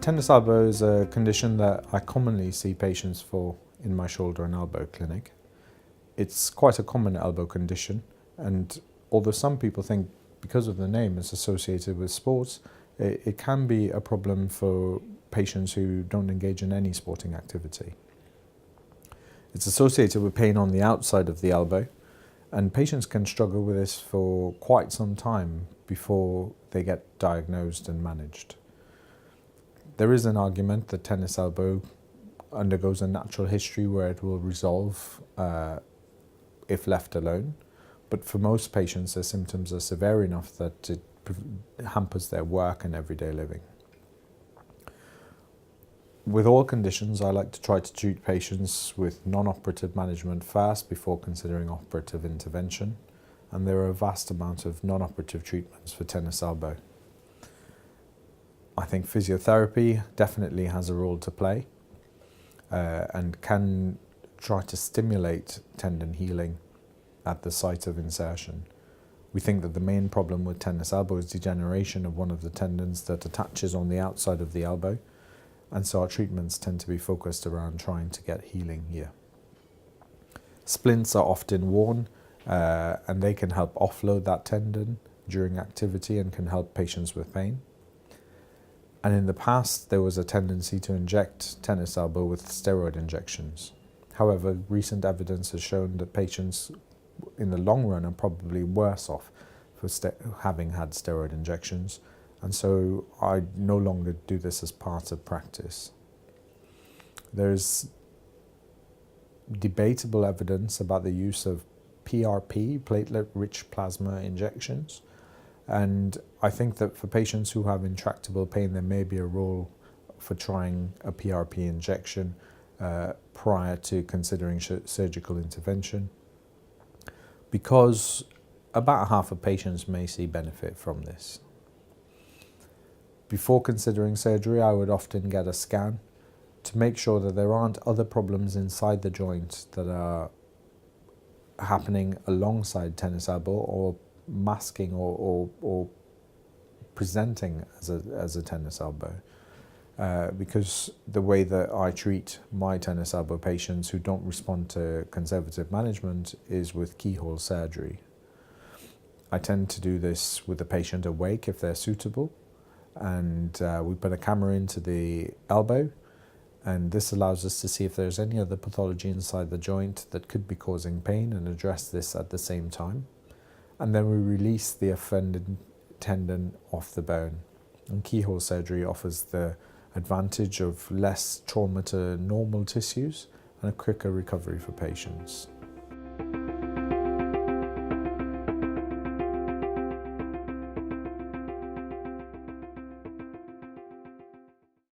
Tennis elbow is a condition that I commonly see patients for in my shoulder and elbow clinic. It's quite a common elbow condition, and although some people think because of the name it's associated with sports, it can be a problem for patients who don't engage in any sporting activity. It's associated with pain on the outside of the elbow, and patients can struggle with this for quite some time before they get diagnosed and managed. There is an argument that tennis elbow undergoes a natural history where it will resolve if left alone, but for most patients their symptoms are severe enough that it hampers their work and everyday living. With all conditions, I like to try to treat patients with non-operative management first before considering operative intervention, and there are a vast amount of non-operative treatments for tennis elbow. I think physiotherapy definitely has a role to play and can try to stimulate tendon healing at the site of insertion. We think that the main problem with tennis elbow is degeneration of one of the tendons that attaches on the outside of the elbow, and so our treatments tend to be focused around trying to get healing here. Splints are often worn and they can help offload that tendon during activity and can help patients with pain. And in the past there was a tendency to inject tennis elbow with steroid injections. However, recent evidence has shown that patients in the long run are probably worse off for having had steroid injections, and so I no longer do this as part of practice. There's debatable evidence about the use of PRP, platelet-rich plasma injections, and I think that for patients who have intractable pain there may be a role for trying a PRP injection prior to considering surgical intervention, because about half of patients may see benefit from this. Before considering surgery, I would often get a scan to make sure that there aren't other problems inside the joint that are happening alongside tennis elbow or masking or presenting as a tennis elbow. Because the way that I treat my tennis elbow patients who don't respond to conservative management is with keyhole surgery. I tend to do this with the patient awake if they're suitable, and we put a camera into the elbow, and this allows us to see if there's any other pathology inside the joint that could be causing pain and address this at the same time. And then we release the offended tendon off the bone. And keyhole surgery offers the advantage of less trauma to normal tissues and a quicker recovery for patients.